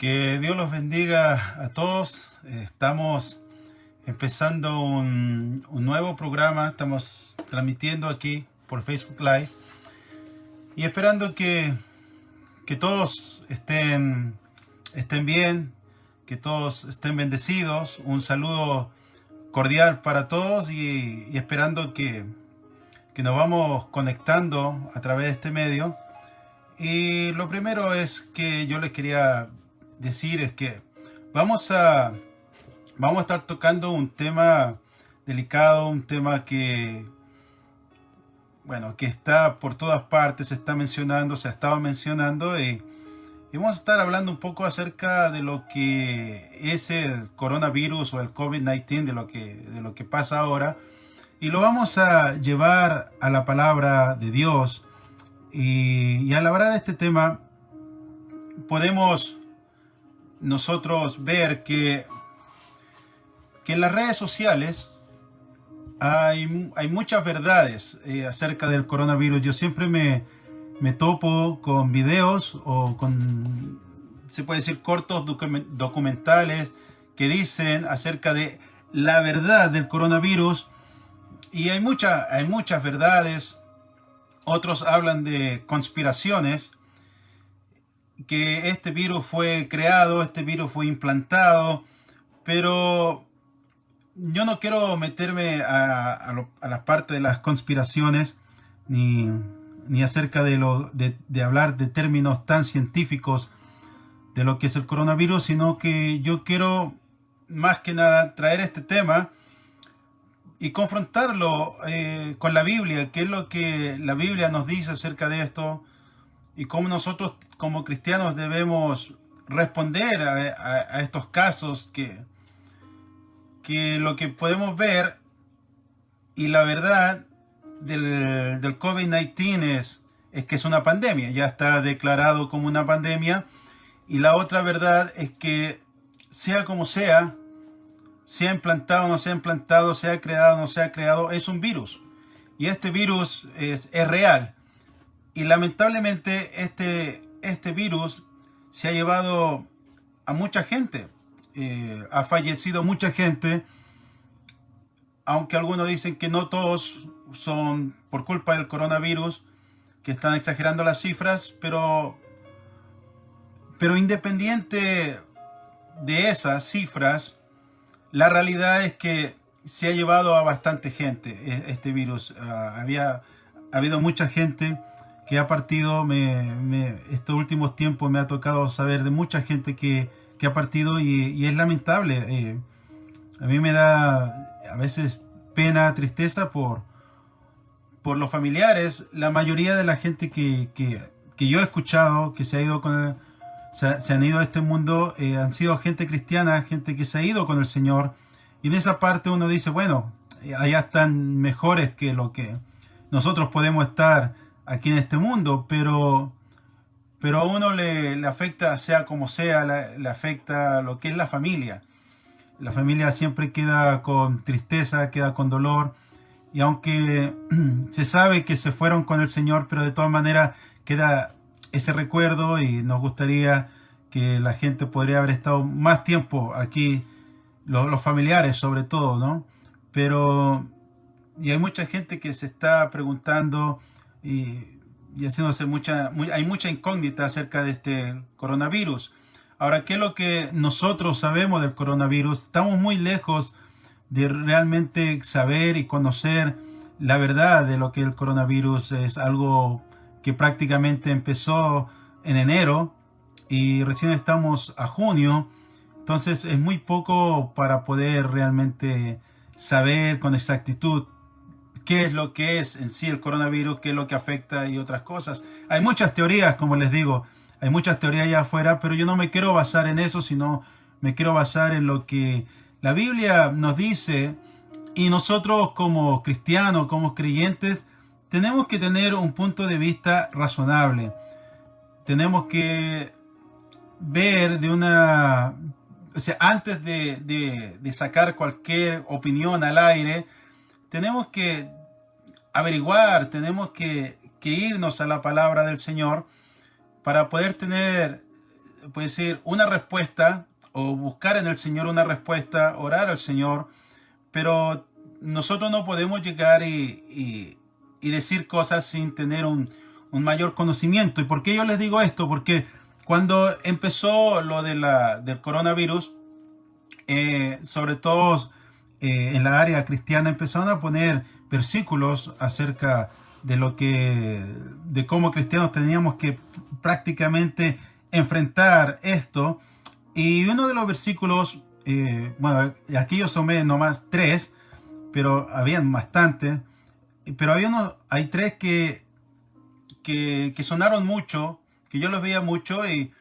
Que Dios los bendiga a todos. Estamos empezando un nuevo programa. Estamos transmitiendo aquí por Facebook Live. Y esperando que todos estén bien, que todos estén bendecidos. Un saludo cordial para todos y esperando que nos vamos conectando a través de este medio. Y lo primero es que yo les quería decir es que vamos a estar tocando un tema delicado, un tema que está por todas partes, se está mencionando, se ha estado mencionando y vamos a estar hablando un poco acerca de lo que es el coronavirus o el COVID-19, de lo que pasa ahora, y lo vamos a llevar a la palabra de Dios. Y al hablar de este tema podemos nosotros ver que en las redes sociales hay muchas verdades acerca del coronavirus. Yo siempre me topo con videos o con, se puede decir, cortos documentales que dicen acerca de la verdad del coronavirus, y hay muchas verdades. Otros hablan de conspiraciones, que este virus fue creado, este virus fue implantado, pero yo no quiero meterme a la parte de las conspiraciones, ni acerca de hablar de términos tan científicos de lo que es el coronavirus, sino que yo quiero más que nada traer este tema y confrontarlo con la Biblia, qué es lo que la Biblia nos dice acerca de esto y cómo nosotros como cristianos debemos responder a estos casos que lo que podemos ver. Y la verdad del COVID-19 es que es una pandemia, ya está declarado como una pandemia. Y la otra verdad es que sea como sea implantado o no sea implantado, sea creado o no sea creado, es un virus. Y este virus es real. Y lamentablemente este virus se ha llevado a mucha gente. Ha fallecido mucha gente. Aunque algunos dicen que no todos son por culpa del coronavirus, que están exagerando las cifras, pero independiente de esas cifras, la realidad es que se ha llevado a bastante gente este virus. Ha habido mucha gente que ha partido. Estos últimos tiempos me ha tocado saber de mucha gente que ha partido y es lamentable. A mí me da a veces pena, tristeza por los familiares. La mayoría de la gente que yo he escuchado que se ha ido se han ido a este mundo, han sido gente cristiana, gente que se ha ido con el Señor, y en esa parte uno dice, bueno, allá están mejores que lo que nosotros podemos estar aquí en este mundo, pero a uno le afecta, sea como sea, le afecta lo que es la familia. La familia siempre queda con tristeza, queda con dolor, y aunque se sabe que se fueron con el Señor, pero de todas maneras queda ese recuerdo, y nos gustaría que la gente podría haber estado más tiempo aquí, los familiares sobre todo, ¿no? Y hay mucha gente que se está preguntando y haciéndose hay mucha incógnita acerca de este coronavirus. Ahora, ¿qué es lo que nosotros sabemos del coronavirus? Estamos muy lejos de realmente saber y conocer la verdad de lo que el coronavirus es. Algo que prácticamente empezó en enero y recién estamos a junio, entonces es muy poco para poder realmente saber con exactitud qué es lo que es en sí el coronavirus, qué es lo que afecta y otras cosas. Hay muchas teorías, como les digo, hay muchas teorías allá afuera, pero yo no me quiero basar en eso, sino me quiero basar en lo que la Biblia nos dice, y nosotros como cristianos, como creyentes, tenemos que tener un punto de vista razonable. Tenemos que ver o sea, antes de sacar cualquier opinión al aire, tenemos que averiguar, tenemos que irnos a la palabra del Señor para poder tener puede decir, una respuesta o buscar en el Señor una respuesta, orar al Señor, pero nosotros no podemos llegar y decir cosas sin tener un mayor conocimiento. ¿Y por qué yo les digo esto? Porque cuando empezó lo del coronavirus, sobre todo en la área cristiana, empezaron a poner versículos acerca de cómo cristianos teníamos que prácticamente enfrentar esto. Y uno de los versículos, bueno, aquí yo tomé nomás 3, pero habían bastantes, pero hay 3 que sonaron mucho, que yo los veía mucho, y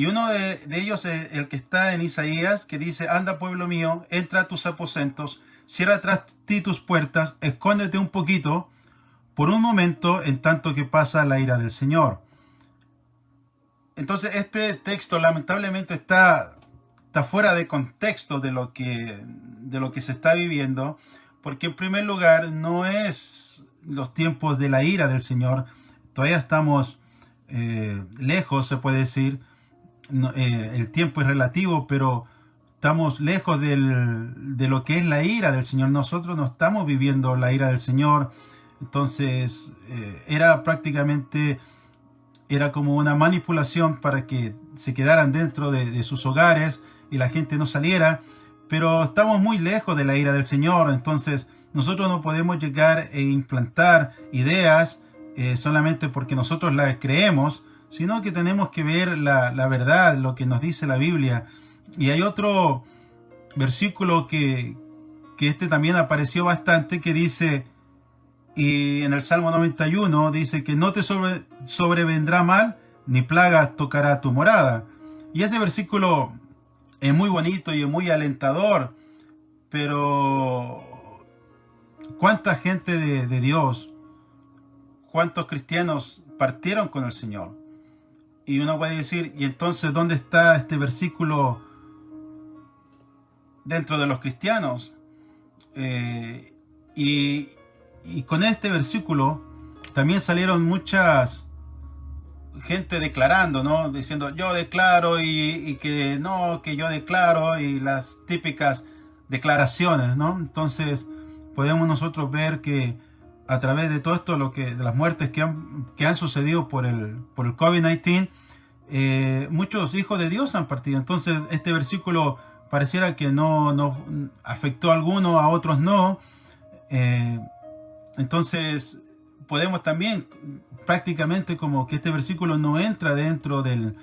uno de ellos es el que está en Isaías, que dice: anda, pueblo mío, entra a tus aposentos, cierra tras ti tus puertas, escóndete un poquito, por un momento, en tanto que pasa la ira del Señor. Entonces este texto lamentablemente está fuera de contexto de lo que se está viviendo, porque en primer lugar no es los tiempos de la ira del Señor. Todavía estamos lejos, se puede decir. El tiempo es relativo, pero estamos lejos de lo que es la ira del Señor. Nosotros no estamos viviendo la ira del Señor. Entonces era como una manipulación para que se quedaran dentro de sus hogares y la gente no saliera, pero estamos muy lejos de la ira del Señor. Entonces nosotros no podemos llegar e implantar ideas solamente porque nosotros las creemos, sino que tenemos que ver la verdad, lo que nos dice la Biblia. Y hay otro versículo que también apareció bastante, que dice, y en el Salmo 91 dice que no te sobrevendrá mal, ni plaga tocará tu morada. Y ese versículo es muy bonito y es muy alentador, pero ¿cuánta gente de Dios, cuántos cristianos partieron con el Señor? Y uno puede decir, ¿y entonces dónde está este versículo dentro de los cristianos? Y con este versículo también salieron muchas gente declarando, ¿no? Diciendo, yo declaro, y que no, que yo declaro, y las típicas declaraciones, ¿no? Entonces podemos nosotros ver que a través de todo esto, de las muertes que han sucedido por el COVID-19, muchos hijos de Dios han partido. Entonces este versículo pareciera que no afectó a algunos, a otros no. Entonces podemos también prácticamente como que este versículo no entra dentro de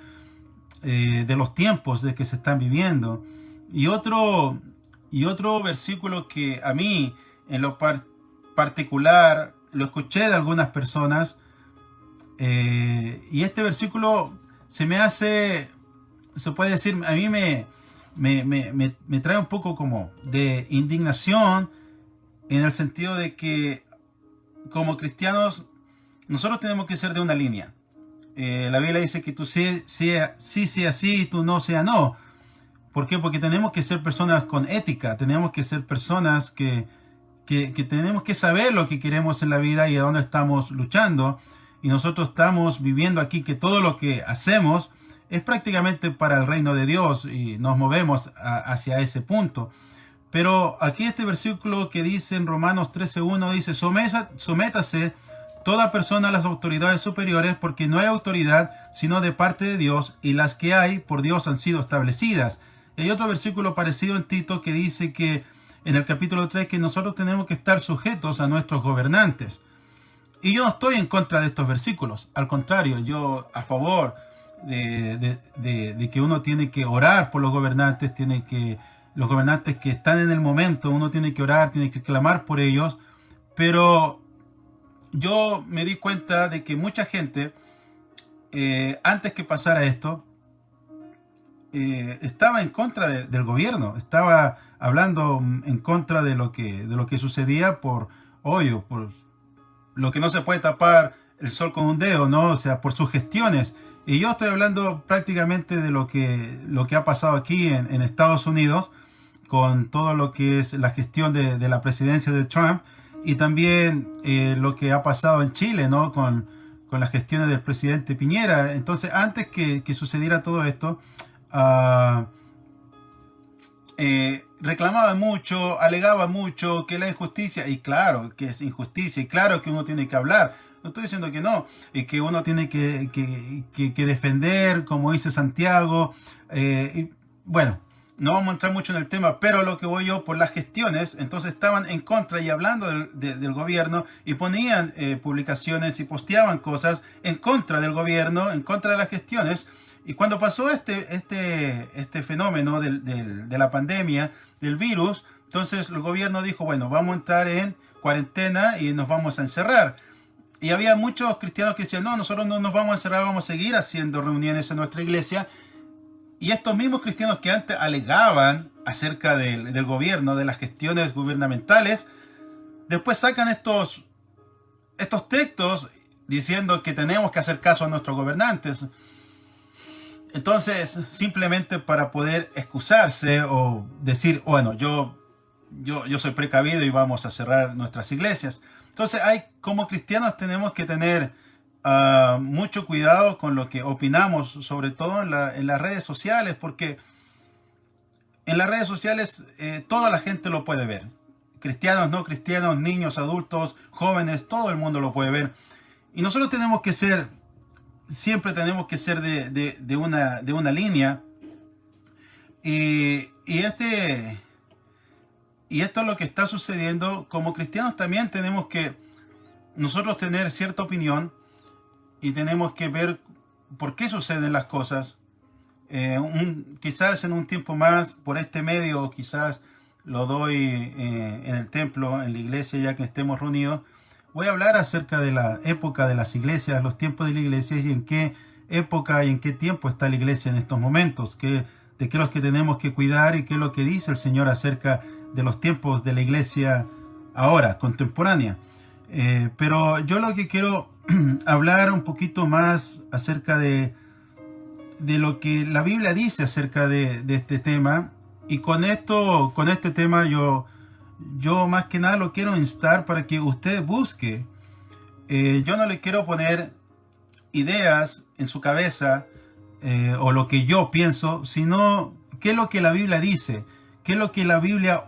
los tiempos de que se están viviendo. Y otro versículo que a mí en lo particular lo escuché de algunas personas, y este versículo se me hace, se puede decir, a mí me trae un poco como de indignación, en el sentido de que como cristianos nosotros tenemos que ser de una línea. La Biblia dice que tú sí sea sí y tú no sea no. ¿Por qué? Porque tenemos que ser personas con ética, tenemos que ser personas que tenemos que saber lo que queremos en la vida y a dónde estamos luchando. Y nosotros estamos viviendo aquí que todo lo que hacemos es prácticamente para el reino de Dios y nos movemos hacia ese punto. Pero aquí este versículo que dice en Romanos 13:1 dice: sométase toda persona a las autoridades superiores, porque no hay autoridad sino de parte de Dios, y las que hay por Dios han sido establecidas. Y hay otro versículo parecido en Tito que dice que en el capítulo 3 que nosotros tenemos que estar sujetos a nuestros gobernantes. Y yo no estoy en contra de estos versículos, al contrario, yo a favor de que uno tiene que orar por los gobernantes, los gobernantes que están en el momento, uno tiene que orar, tiene que clamar por ellos. Pero yo me di cuenta de que mucha gente, antes que pasara esto, estaba en contra del gobierno, estaba hablando en contra de lo que sucedía por lo que no se puede tapar el sol con un dedo, ¿no? O sea, por sus gestiones. Y yo estoy hablando prácticamente de lo que ha pasado aquí en Estados Unidos, con todo lo que es la gestión de la presidencia de Trump, y también lo que ha pasado en Chile, ¿no? Con con las gestiones del presidente Piñera. Entonces, antes que sucediera todo esto, ah, reclamaba mucho, alegaba mucho que la injusticia, y claro que es injusticia, y claro que uno tiene que hablar, no estoy diciendo que no, y que uno tiene que defender, como dice Santiago, y bueno, no vamos a entrar mucho en el tema, pero lo que voy yo por las gestiones, entonces estaban en contra y hablando del gobierno y ponían publicaciones y posteaban cosas en contra del gobierno, en contra de las gestiones. Y cuando pasó este fenómeno de la pandemia, del virus, entonces el gobierno dijo, bueno, vamos a entrar en cuarentena y nos vamos a encerrar. Y había muchos cristianos que decían, no, nosotros no nos vamos a encerrar, vamos a seguir haciendo reuniones en nuestra iglesia. Y estos mismos cristianos que antes alegaban acerca del gobierno, de las gestiones gubernamentales, después sacan estos textos diciendo que tenemos que hacer caso a nuestros gobernantes. Entonces, simplemente para poder excusarse o decir, bueno, yo soy precavido y vamos a cerrar nuestras iglesias. Entonces, como cristianos tenemos que tener mucho cuidado con lo que opinamos, sobre todo en las redes sociales, porque en las redes sociales toda la gente lo puede ver. Cristianos, no cristianos, niños, adultos, jóvenes, todo el mundo lo puede ver. Y nosotros siempre tenemos que ser de una línea. Y esto es lo que está sucediendo. Como cristianos también tenemos que nosotros tener cierta opinión y tenemos que ver por qué suceden las cosas. Quizás en un tiempo más, por este medio, quizás lo doy en el templo, en la iglesia, ya que estemos reunidos. Voy a hablar acerca de la época de las iglesias, los tiempos de la iglesia y en qué época y en qué tiempo está la iglesia en estos momentos, de qué es lo que tenemos que cuidar y qué es lo que dice el Señor acerca de los tiempos de la iglesia ahora, contemporánea. Pero yo lo que quiero hablar un poquito más acerca de lo que la Biblia dice acerca de este tema, y con este tema yo más que nada lo quiero instar para que usted busque. Yo no le quiero poner ideas en su cabeza o lo que yo pienso, sino qué es lo que la Biblia dice, qué es lo que la Biblia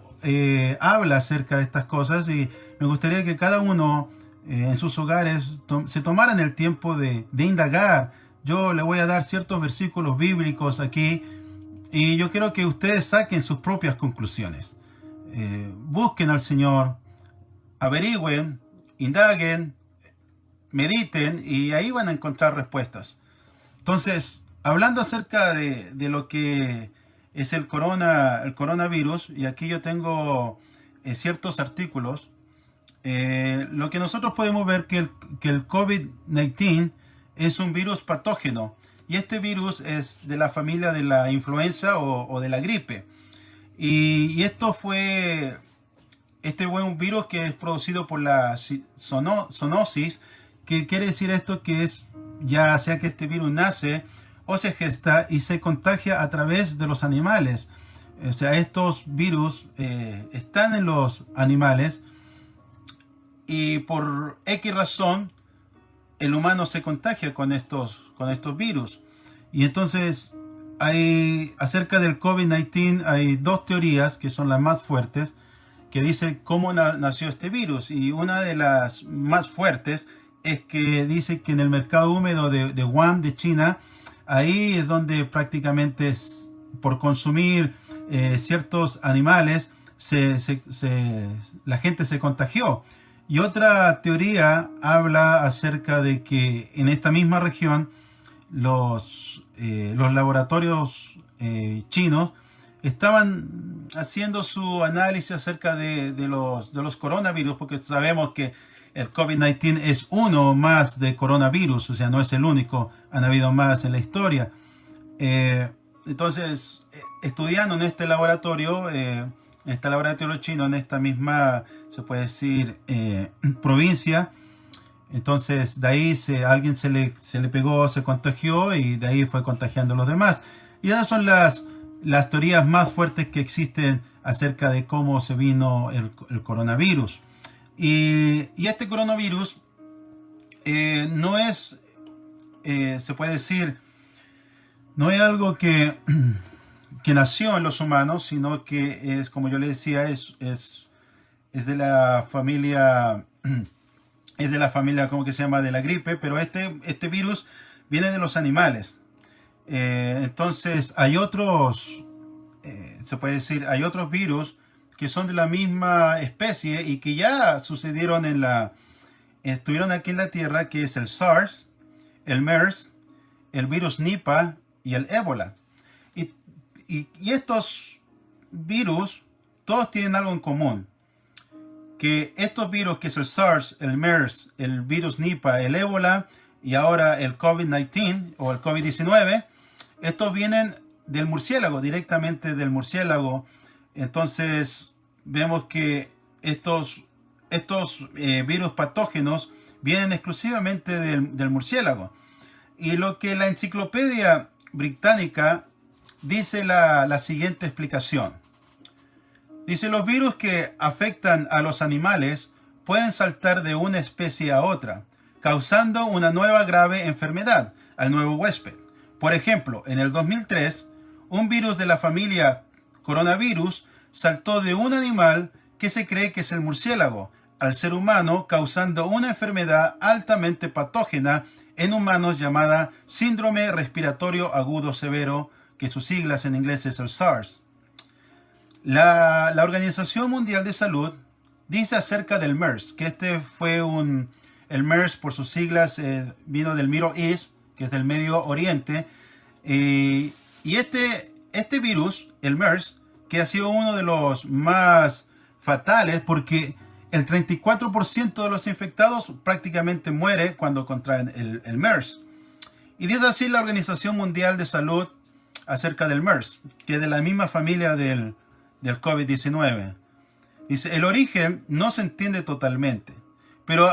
habla acerca de estas cosas, y me gustaría que cada uno en sus hogares se tomaran el tiempo de indagar. Yo le voy a dar ciertos versículos bíblicos aquí y yo quiero que ustedes saquen sus propias conclusiones. Busquen al Señor, averigüen, indaguen, mediten y ahí van a encontrar respuestas. Entonces, hablando acerca de lo que es el coronavirus, y aquí yo tengo ciertos artículos, lo que nosotros podemos ver que el COVID-19 es un virus patógeno, y este virus es de la familia de la influenza o de la gripe. Y este fue un virus que es producido por la zoonosis, que quiere decir esto, que es ya sea que este virus nace o se gesta y se contagia a través de los animales. O sea, estos virus están en los animales y por X razón el humano se contagia con estos virus. Y entonces acerca del COVID-19 hay dos teorías que son las más fuertes que dicen cómo nació este virus, y una de las más fuertes es que dice que en el mercado húmedo de Wuhan, de China, ahí es donde prácticamente por consumir ciertos animales la gente se contagió. Y otra teoría habla acerca de que en esta misma región los laboratorios chinos estaban haciendo su análisis acerca de los coronavirus, porque sabemos que el COVID-19 es uno más de coronavirus, o sea, no es el único, han habido más en la historia. Entonces, estudiando en este laboratorio chino, en esta misma, se puede decir, provincia, entonces de ahí alguien se le pegó, se contagió y de ahí fue contagiando a los demás. Y esas son las teorías más fuertes que existen acerca de cómo se vino el coronavirus. Y este coronavirus no es, se puede decir, no es algo que nació en los humanos, sino que es, como yo le decía, es de la familia, es de la familia, ¿cómo que se llama?, de la gripe, pero este virus viene de los animales. Entonces hay otros, se puede decir, hay otros virus que son de la misma especie y que ya sucedieron estuvieron aquí en la Tierra, que es el SARS, el MERS, el virus Nipah y el ébola. Y estos virus, todos tienen algo en común. Que estos virus, que es el SARS, el MERS, el virus Nipah, el ébola y ahora el COVID-19 o el COVID-19, estos vienen del murciélago, directamente del murciélago. Entonces vemos que estos virus patógenos vienen exclusivamente del murciélago. Y lo que la enciclopedia británica dice la siguiente explicación. Dice: los virus que afectan a los animales pueden saltar de una especie a otra, causando una nueva grave enfermedad al nuevo huésped. Por ejemplo, en el 2003, un virus de la familia coronavirus saltó de un animal que se cree que es el murciélago al ser humano, causando una enfermedad altamente patógena en humanos llamada síndrome respiratorio agudo severo, que sus siglas en inglés es el SARS. La Organización Mundial de Salud dice acerca del MERS, que el MERS por sus siglas vino del Middle East, que es del Medio Oriente, y este virus, el MERS, que ha sido uno de los más fatales porque el 34% de los infectados prácticamente muere cuando contraen el MERS. Y dice así la Organización Mundial de Salud acerca del MERS, que es de la misma familia del COVID-19. Dice: el origen no se entiende totalmente, pero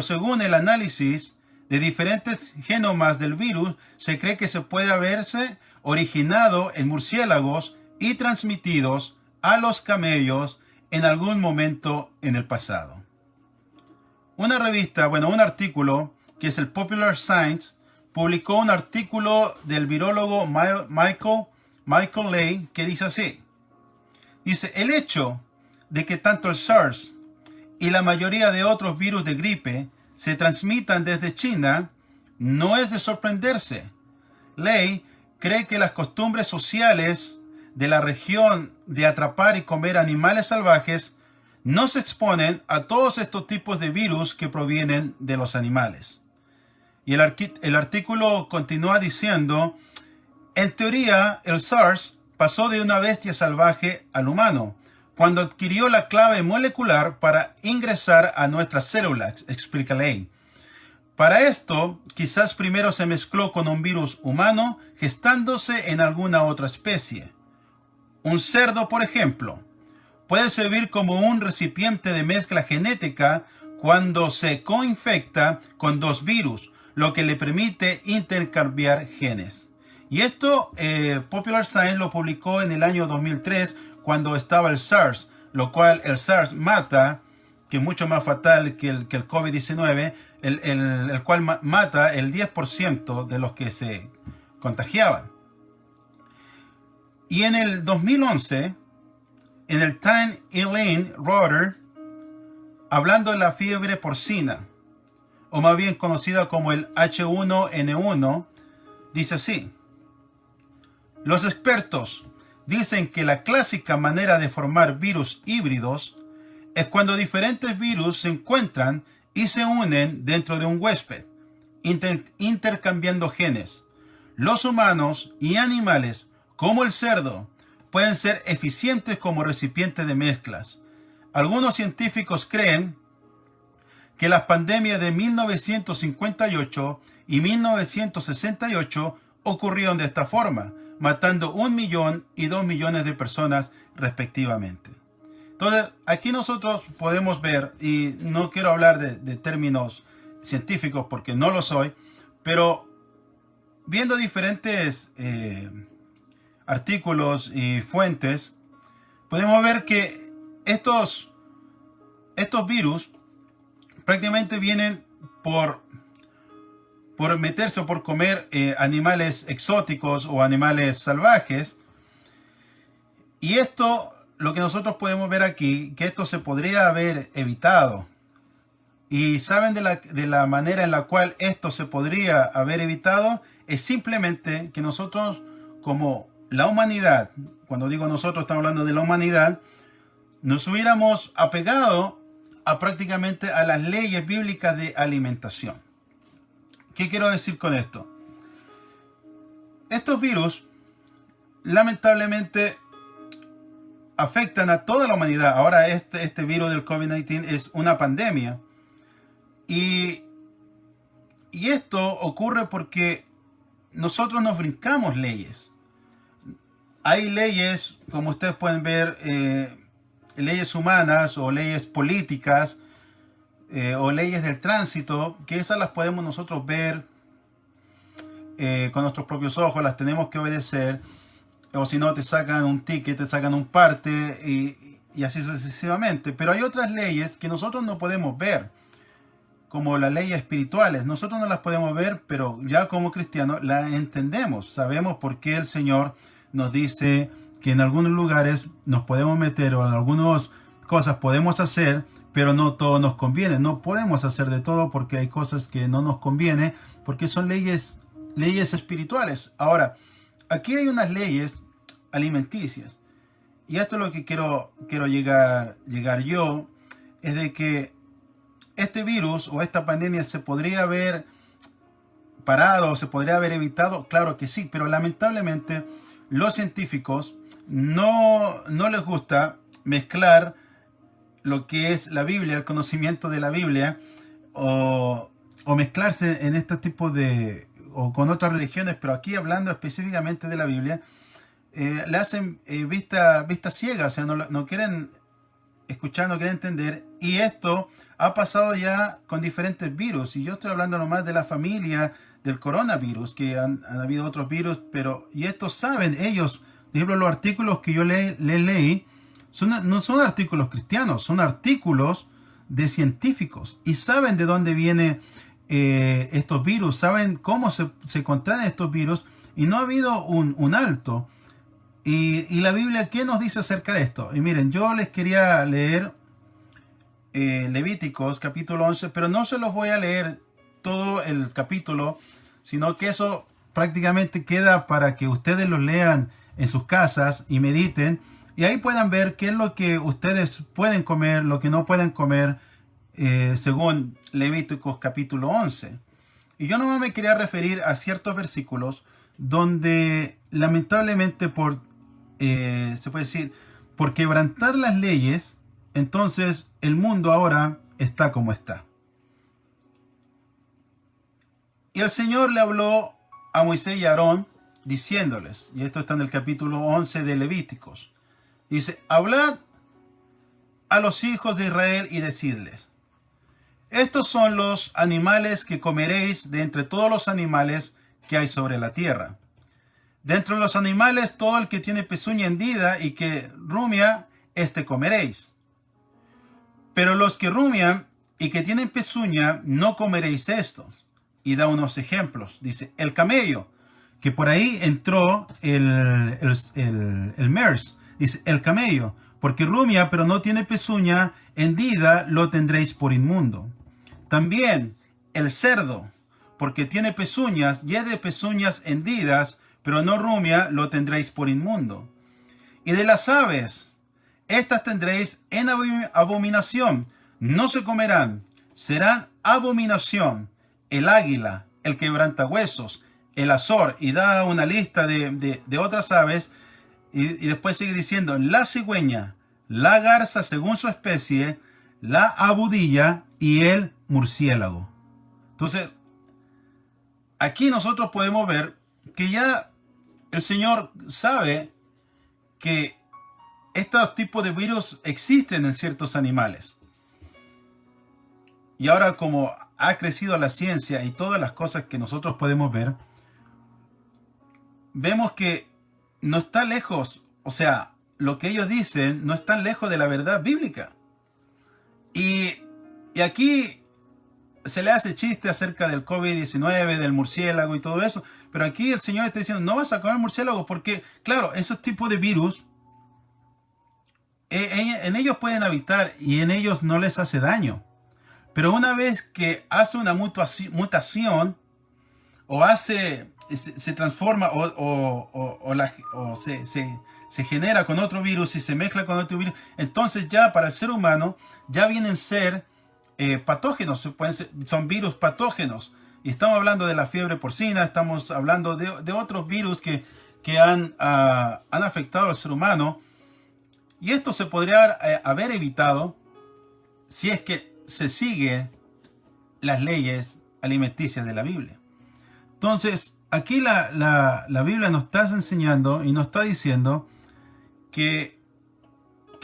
según el análisis de diferentes genomas del virus, se cree que se puede haberse originado en murciélagos y transmitidos a los camellos en algún momento en el pasado. Un artículo que es el Popular Science publicó un artículo del virólogo Michael Ley que dice así. Dice: el hecho de que tanto el SARS y la mayoría de otros virus de gripe se transmitan desde China no es de sorprenderse. Ley cree que las costumbres sociales de la región de atrapar y comer animales salvajes no se exponen a todos estos tipos de virus que provienen de los animales. Y el artículo continúa diciendo: en teoría, el SARS pasó de una bestia salvaje al humano, cuando adquirió la clave molecular para ingresar a nuestras células, explica Ley. Para esto, quizás primero se mezcló con un virus humano gestándose en alguna otra especie. Un cerdo, por ejemplo, puede servir como un recipiente de mezcla genética cuando se coinfecta con dos virus, lo que le permite intercambiar genes. Y esto Popular Science lo publicó en el año 2003, cuando estaba el SARS, lo cual el SARS mata, que es mucho más fatal que el COVID-19, el cual mata el 10% de los que se contagiaban. Y en el 2011, en el Time Elaine Roeder, hablando de la fiebre porcina, o más bien conocida como el H1N1, dice así: los expertos dicen que la clásica manera de formar virus híbridos es cuando diferentes virus se encuentran y se unen dentro de un huésped, intercambiando genes. Los humanos y animales, como el cerdo, pueden ser eficientes como recipientes de mezclas. Algunos científicos creen que las pandemias de 1958 y 1968 ocurrieron de esta forma, matando 1 millón y 2 millones de personas respectivamente. Entonces, aquí nosotros podemos ver, y no quiero hablar de términos científicos porque no lo soy, pero viendo diferentes artículos y fuentes, podemos ver que estos virus prácticamente vienen por meterse o por comer animales exóticos o animales salvajes. Y esto, lo que nosotros podemos ver aquí, que esto se podría haber evitado. Y saben de la manera en la cual esto se podría haber evitado, es simplemente que nosotros, como la humanidad, cuando digo nosotros estamos hablando de la humanidad, nos hubiéramos apegado prácticamente a las leyes bíblicas de alimentación. ¿Qué quiero decir con esto? Estos virus, lamentablemente, afectan a toda la humanidad. Ahora este virus del COVID-19 es una pandemia. Y esto ocurre porque nosotros nos brincamos leyes. Hay leyes, como ustedes pueden ver, leyes humanas o leyes políticas o leyes del tránsito, que esas las podemos nosotros ver con nuestros propios ojos, las tenemos que obedecer, o si no te sacan un ticket, te sacan un parte y así sucesivamente. Pero hay otras leyes que nosotros no podemos ver, como las leyes espirituales. Nosotros no las podemos ver, pero ya como cristianos las entendemos. Sabemos por qué el Señor nos dice que en algunos lugares nos podemos meter o en algunas cosas podemos hacer, pero no todo nos conviene. No podemos hacer de todo porque hay cosas que no nos conviene, porque son leyes espirituales. Ahora, aquí hay unas leyes alimenticias. Y esto es lo que quiero llegar yo, es de que este virus o esta pandemia se podría haber parado, se podría haber evitado. Claro que sí, pero lamentablemente los científicos no les gusta mezclar lo que es la Biblia, el conocimiento de la Biblia, o mezclarse en este tipo de, o con otras religiones, pero aquí hablando específicamente de la Biblia, le hacen vista ciega, o sea, no quieren escuchar, no quieren entender. Y esto ha pasado ya con diferentes virus, y yo estoy hablando nomás de la familia del coronavirus, que han habido otros virus, y estos saben ellos. Por ejemplo, los artículos que yo leí no son artículos cristianos, son artículos de científicos, y saben de dónde vienen estos virus, saben cómo se contraen estos virus, y no ha habido un alto. Y la Biblia, ¿qué nos dice acerca de esto? Y miren, yo les quería leer Levíticos capítulo 11, pero no se los voy a leer todo el capítulo, sino que eso prácticamente queda para que ustedes los lean en sus casas y mediten, y ahí puedan ver qué es lo que ustedes pueden comer, lo que no pueden comer, según Levíticos capítulo 11. Y yo nomás me quería referir a ciertos versículos donde lamentablemente se puede decir, por quebrantar las leyes, entonces el mundo ahora está como está. Y el Señor le habló a Moisés y a Aarón diciéndoles, y esto está en el capítulo 11 de Levíticos, dice: hablad a los hijos de Israel y decidles: estos son los animales que comeréis de entre todos los animales que hay sobre la tierra. De entre los animales, todo el que tiene pezuña hendida y que rumia, este comeréis. Pero los que rumian y que tienen pezuña, no comeréis estos. Y da unos ejemplos. Dice, el camello, que por ahí entró el MERS. Dice, el camello, porque rumia, pero no tiene pezuña hendida, lo tendréis por inmundo. También el cerdo, porque tiene pezuñas, y es de pezuñas hendidas, pero no rumia, lo tendréis por inmundo. Y de las aves, estas tendréis en abominación, no se comerán, serán abominación: el águila, el quebrantahuesos, el azor, y da una lista de otras aves, y después sigue diciendo, la cigüeña, la garza según su especie, la abudilla y el murciélago. Entonces, aquí nosotros podemos ver que ya el Señor sabe que estos tipos de virus existen en ciertos animales. Y ahora, como ha crecido la ciencia y todas las cosas que nosotros podemos ver, vemos que no está lejos, o sea, lo que ellos dicen no está lejos de la verdad bíblica. Y aquí se le hace chiste acerca del COVID-19, del murciélago y todo eso, pero aquí el Señor está diciendo, no vas a comer murciélago porque, claro, esos tipos de virus, en ellos pueden habitar y en ellos no les hace daño. Pero una vez que hace una mutación o se transforma o se genera con otro virus y se mezcla con otro virus, entonces ya para el ser humano ya vienen a ser patógenos, son virus patógenos. Y estamos hablando de la fiebre porcina, estamos hablando de otros virus que han afectado al ser humano. Y esto se podría haber evitado si es que se sigue las leyes alimenticias de la Biblia. Entonces, aquí la Biblia nos está enseñando y nos está diciendo que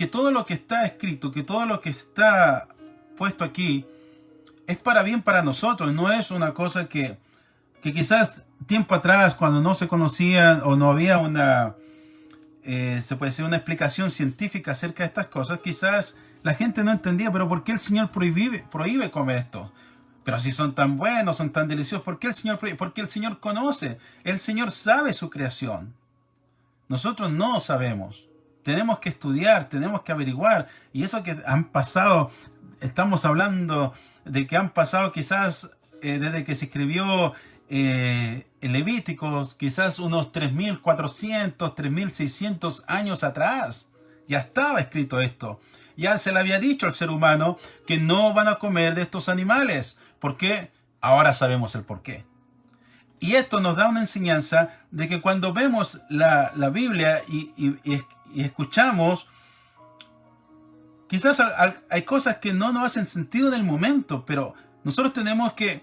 todo lo que está escrito, que todo lo que está puesto aquí, es para bien para nosotros. No es una cosa que quizás tiempo atrás, cuando no se conocían o no había se puede decir una explicación científica acerca de estas cosas, quizás la gente no entendía, pero ¿por qué el Señor prohíbe comer esto? Pero si son tan buenos, son tan deliciosos, ¿por qué el Señor prohíbe? Porque el Señor conoce, el Señor sabe su creación. Nosotros no sabemos. Tenemos que estudiar, tenemos que averiguar. Y eso que han pasado, estamos hablando de que han pasado quizás desde que se escribió Levíticos, quizás unos 3.400, 3.600 años atrás. Ya estaba escrito esto. Ya se le había dicho al ser humano que no van a comer de estos animales. ¿Por qué? Ahora sabemos el por qué. Y esto nos da una enseñanza de que cuando vemos la Biblia y escuchamos, quizás hay cosas que no nos hacen sentido en el momento, pero nosotros tenemos que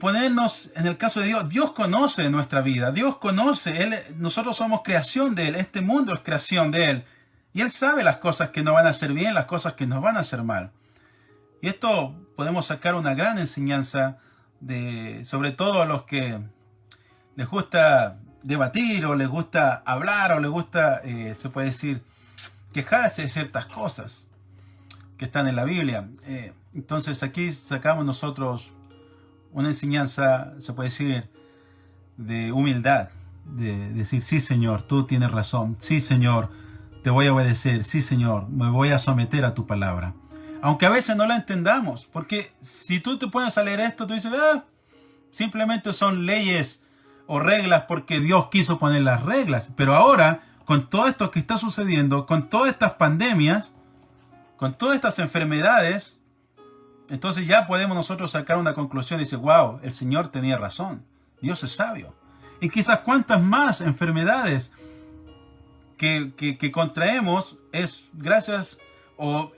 ponernos en el caso de Dios. Dios conoce nuestra vida, Dios conoce, nosotros somos creación de Él, este mundo es creación de Él. Y Él sabe las cosas que nos van a hacer bien, las cosas que nos van a hacer mal. Y esto podemos sacar una gran enseñanza sobre todo a los que les gusta debatir o les gusta hablar o les gusta, se puede decir, quejarse de ciertas cosas que están en la Biblia. Entonces aquí sacamos nosotros una enseñanza, se puede decir, de humildad, de decir, sí Señor, tú tienes razón, sí Señor, te voy a obedecer, sí Señor, me voy a someter a tu palabra. Aunque a veces no la entendamos, porque si tú te pones a leer esto, tú dices, simplemente son leyes o reglas porque Dios quiso poner las reglas. Pero ahora, con todo esto que está sucediendo, con todas estas pandemias, con todas estas enfermedades, entonces ya podemos nosotros sacar una conclusión y decir, wow, el Señor tenía razón, Dios es sabio. Y quizás cuántas más enfermedades que contraemos es gracias, no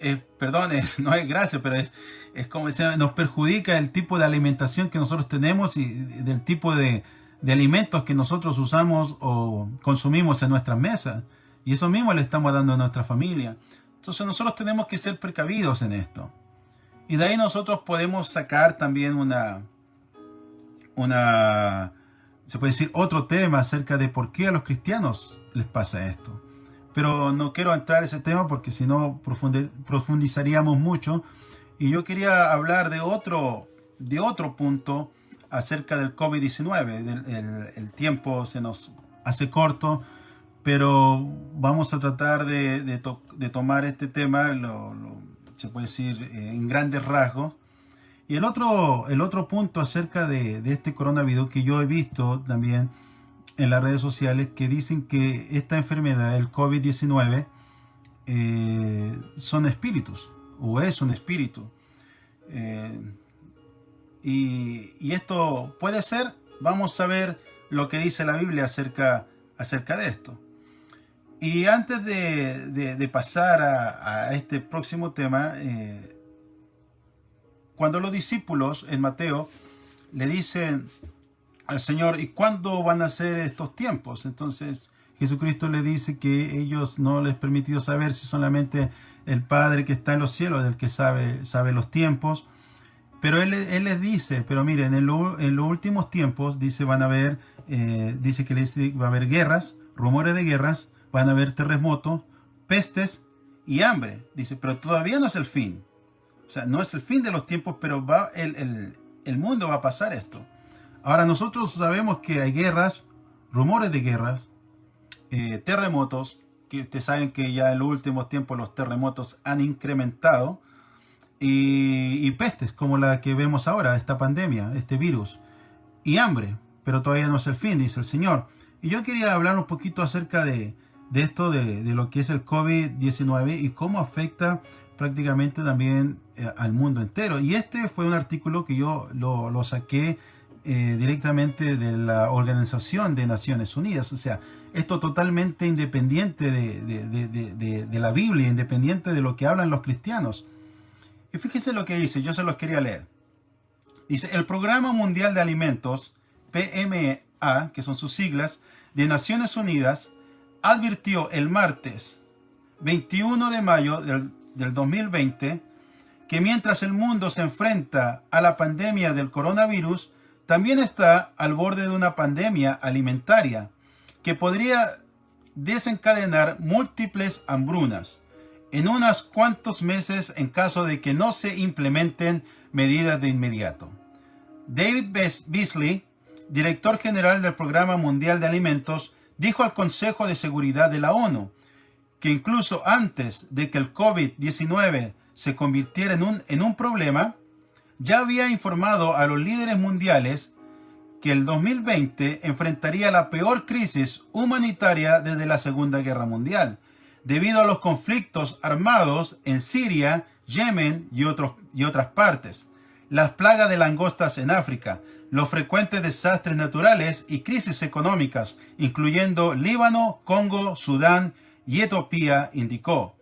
es gracias, pero es como decía, nos perjudica el tipo de alimentación que nosotros tenemos y del tipo de alimentos que nosotros usamos o consumimos en nuestras mesas. Y eso mismo le estamos dando a nuestra familia. Entonces nosotros tenemos que ser precavidos en esto. Y de ahí nosotros podemos sacar también se puede decir, otro tema acerca de por qué a los cristianos les pasa esto. Pero no quiero entrar en ese tema porque si no profundizaríamos mucho. Y yo quería hablar de otro punto acerca del COVID-19. El tiempo se nos hace corto, pero vamos a tratar de tomar este tema, se puede decir, en grandes rasgos. Y el otro punto acerca de este coronavirus que yo he visto también en las redes sociales, que dicen que esta enfermedad, el COVID-19, son espíritus, o es un espíritu. Y esto puede ser. Vamos a ver lo que dice la Biblia acerca de esto. Y antes de pasar a este próximo tema, cuando los discípulos en Mateo le dicen al Señor, ¿y cuándo van a ser estos tiempos? Entonces Jesucristo le dice que ellos no les permitido saber, si solamente el Padre que está en los cielos, el que sabe los tiempos. Pero él les dice, pero miren, en los últimos tiempos, dice, va a haber guerras, rumores de guerras, van a haber terremotos, pestes y hambre. Dice, pero todavía no es el fin. O sea, no es el fin de los tiempos, pero el mundo va a pasar esto. Ahora, nosotros sabemos que hay guerras, rumores de guerras, terremotos, que ustedes saben que ya en los últimos tiempos los terremotos han incrementado, y pestes como la que vemos ahora, esta pandemia, este virus, y hambre, pero todavía no es el fin, dice el Señor. Y yo quería hablar un poquito acerca de esto, de lo que es el COVID-19 y cómo afecta prácticamente también al mundo entero. Y este fue un artículo que yo lo saqué directamente de la Organización de Naciones Unidas. O sea, esto totalmente independiente de la Biblia, independiente de lo que hablan los cristianos. Y fíjense lo que dice, yo se los quería leer. Dice, el Programa Mundial de Alimentos, PMA, que son sus siglas, de Naciones Unidas, advirtió el martes 21 de mayo del 2020 que mientras el mundo se enfrenta a la pandemia del coronavirus, también está al borde de una pandemia alimentaria que podría desencadenar múltiples hambrunas en unos cuantos meses en caso de que no se implementen medidas de inmediato. David Beasley, director general del Programa Mundial de Alimentos, dijo al Consejo de Seguridad de la ONU que incluso antes de que el COVID-19 se convirtiera en un problema, ya había informado a los líderes mundiales que el 2020 enfrentaría la peor crisis humanitaria desde la Segunda Guerra Mundial, debido a los conflictos armados en Siria, Yemen y otras partes, las plagas de langostas en África, los frecuentes desastres naturales y crisis económicas, incluyendo Líbano, Congo, Sudán y Etiopía, indicó.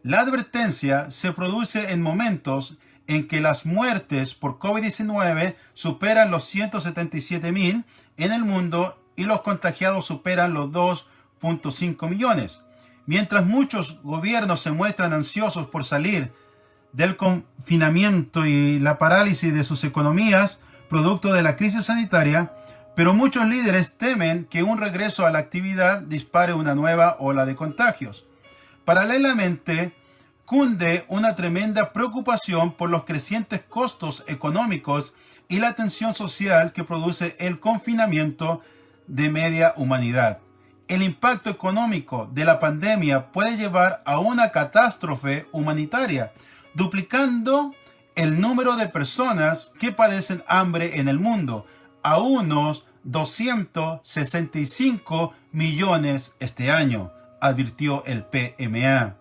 La advertencia se produce en momentos en que las muertes por COVID-19 superan los 177.000 en el mundo y los contagiados superan los 2.5 millones. Mientras muchos gobiernos se muestran ansiosos por salir del confinamiento y la parálisis de sus economías, producto de la crisis sanitaria, pero muchos líderes temen que un regreso a la actividad dispare una nueva ola de contagios. Paralelamente, cunde una tremenda preocupación por los crecientes costos económicos y la tensión social que produce el confinamiento de media humanidad. El impacto económico de la pandemia puede llevar a una catástrofe humanitaria, duplicando el número de personas que padecen hambre en el mundo a unos 265 millones este año, advirtió el PMA.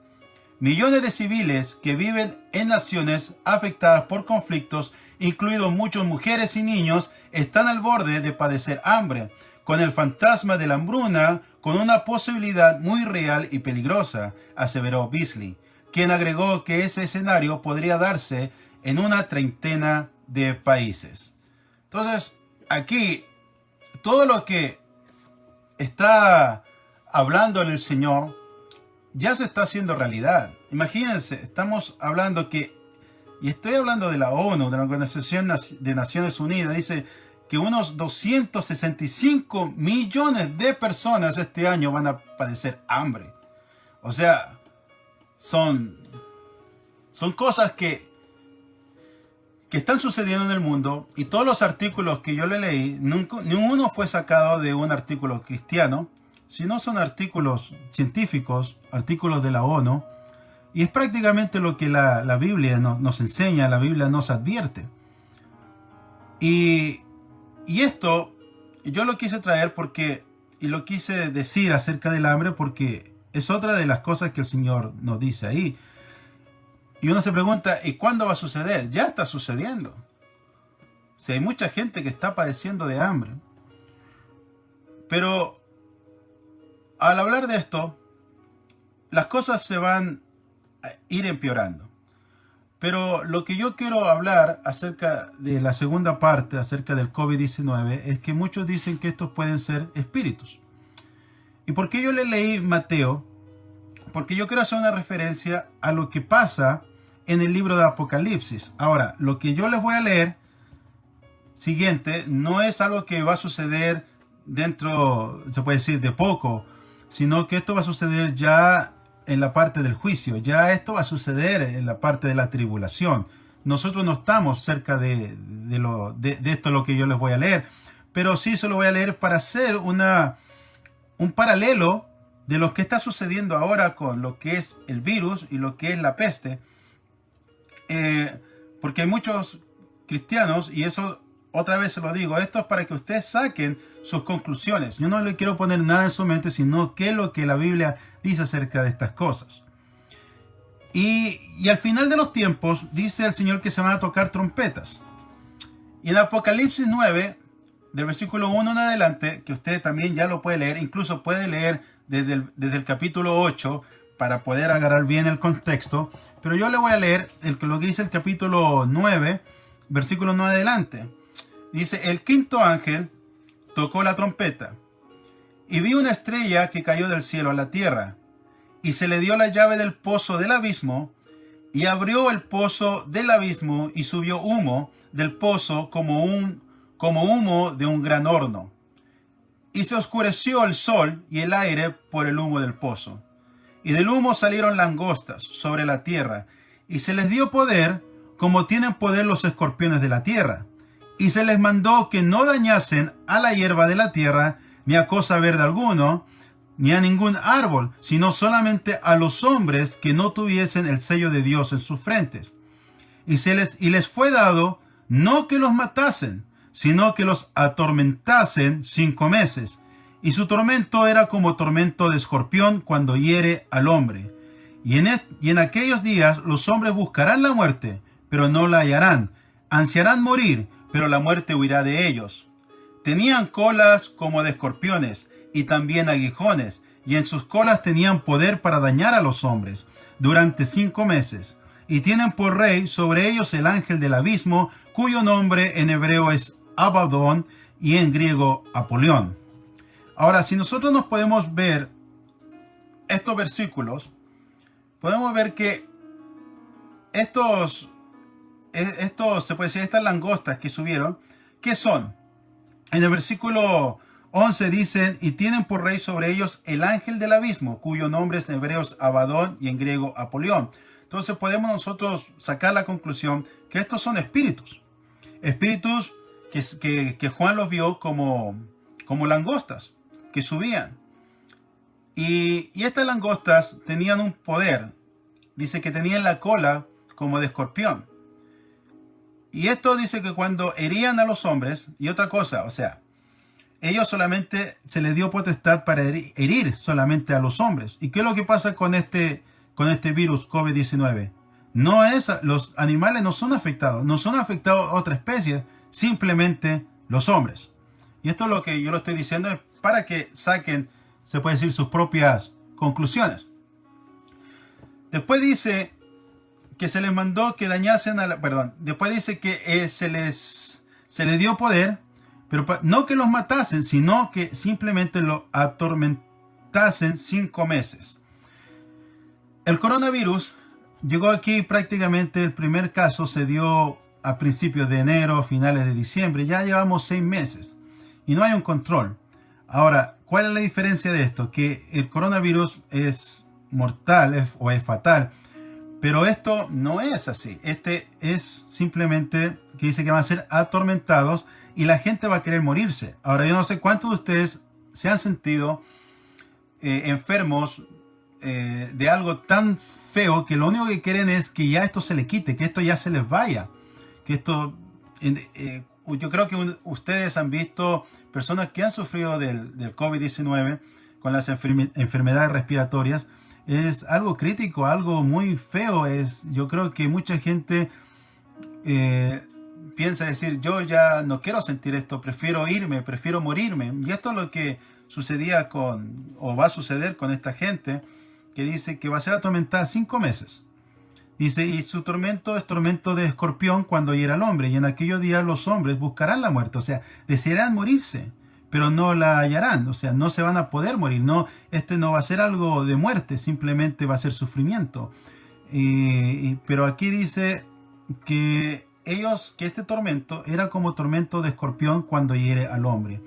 Millones de civiles que viven en naciones afectadas por conflictos, incluidos muchas mujeres y niños, están al borde de padecer hambre, con el fantasma de la hambruna con una posibilidad muy real y peligrosa, aseveró Beasley, quien agregó que ese escenario podría darse en una treintena de países. Entonces, aquí, todo lo que está hablando el Señor ya se está haciendo realidad. Imagínense, estamos hablando que, y estoy hablando de la ONU, de la Organización de Naciones Unidas, dice que unos 265 millones de personas este año van a padecer hambre. O sea, son cosas que están sucediendo en el mundo, y todos los artículos que yo le leí, ninguno fue sacado de un artículo cristiano, sino son artículos científicos, artículos de la ONU, y es prácticamente lo que la Biblia nos enseña, la Biblia nos advierte. Y esto yo lo quise traer y lo quise decir acerca del hambre porque es otra de las cosas que el Señor nos dice ahí. Y uno se pregunta, ¿y cuándo va a suceder? Ya está sucediendo. Si hay mucha gente que está padeciendo de hambre. Pero al hablar de esto, las cosas se van a ir empeorando. Pero lo que yo quiero hablar acerca de la segunda parte, acerca del COVID-19, es que muchos dicen que estos pueden ser espíritus. ¿Y por qué yo le leí Mateo? Porque yo quiero hacer una referencia a lo que pasa en el libro de Apocalipsis. Ahora, lo que yo les voy a leer siguiente no es algo que va a suceder dentro, se puede decir, de poco, sino que esto va a suceder ya en la parte del juicio. Ya esto va a suceder en la parte de la tribulación. nosotros no estamos cerca de esto lo que yo les voy a leer, pero sí se lo voy a leer para hacer un paralelo de lo que está sucediendo ahora con lo que es el virus y lo que es la peste. Porque hay muchos cristianos, y eso otra vez se lo digo, esto es para que ustedes saquen sus conclusiones. Yo no le quiero poner nada en su mente, sino qué es lo que la Biblia dice acerca de estas cosas. Y al final de los tiempos, dice el Señor que se van a tocar trompetas. Y en Apocalipsis 9, del versículo 1 en adelante, que usted también ya lo puede leer, incluso puede leer desde el capítulo 8 para poder agarrar bien el contexto, pero yo le voy a leer lo que dice el capítulo 9, versículo 9 adelante. Dice, el quinto ángel tocó la trompeta, y vi una estrella que cayó del cielo a la tierra, y se le dio la llave del pozo del abismo, y abrió el pozo del abismo, y subió humo del pozo como humo de un gran horno. Y se oscureció el sol y el aire por el humo del pozo. Y del humo salieron langostas sobre la tierra, y se les dio poder como tienen poder los escorpiones de la tierra. Y se les mandó que no dañasen a la hierba de la tierra, ni a cosa verde alguno, ni a ningún árbol, sino solamente a los hombres que no tuviesen el sello de Dios en sus frentes. Y les fue dado no que los matasen, sino que los atormentasen 5 meses. Y su tormento era como tormento de escorpión cuando hiere al hombre. Y en aquellos días los hombres buscarán la muerte, pero no la hallarán. Ansiarán morir, pero la muerte huirá de ellos. Tenían colas como de escorpiones, y también aguijones, y en sus colas tenían poder para dañar a los hombres, durante 5 meses. Y tienen por rey sobre ellos el ángel del abismo, cuyo nombre en hebreo es Abadón, y en griego Apolión. Ahora, si nosotros nos podemos ver estos versículos, podemos ver que se puede decir, estas langostas que subieron, ¿qué son? En el versículo 11 dicen, y tienen por rey sobre ellos el ángel del abismo, cuyo nombre es en hebreo Abadón y en griego Apolión. Entonces podemos nosotros sacar la conclusión que estos son espíritus. Espíritus que Juan los vio como langostas que subían. Y estas langostas tenían un poder. Dice que tenían la cola como de escorpión. Y esto dice que cuando herían a los hombres, y otra cosa, o sea, ellos solamente se les dio potestad para herir solamente a los hombres. ¿Y qué es lo que pasa con este virus COVID-19? Los animales no son afectados otras especies, simplemente los hombres. Y esto es lo que yo lo estoy diciendo es para que saquen, se puede decir, sus propias conclusiones. Después dice que se les mandó que dañasen después dice que se les dio poder, pero no que los matasen, sino que simplemente lo atormentasen 5 meses. El coronavirus llegó aquí prácticamente, el primer caso se dio a principios de enero, finales de diciembre. Ya llevamos 6 meses y no hay un control. Ahora, ¿cuál es la diferencia de esto? Que el coronavirus es mortal o es fatal, pero esto no es así. Este es simplemente que dice que van a ser atormentados y la gente va a querer morirse. Ahora, yo no sé cuántos de ustedes se han sentido enfermos de algo tan feo que lo único que quieren es que ya esto se le quite, que esto ya se les vaya. Que esto, yo creo que ustedes han visto personas que han sufrido del COVID-19 con las enfermedades respiratorias. Es algo crítico, algo muy feo. Yo creo que mucha gente piensa decir, yo ya no quiero sentir esto, prefiero irme, prefiero morirme. Y esto es lo que sucedía o va a suceder con esta gente que dice que va a ser atormentada 5 meses. Dice, y su tormento es tormento de escorpión cuando hiera al hombre, y en aquellos días los hombres buscarán la muerte, o sea, desearán morirse, pero no la hallarán, o sea, no se van a poder morir, no va a ser algo de muerte, simplemente va a ser sufrimiento. Pero aquí dice que este tormento era como tormento de escorpión cuando hiere al hombre.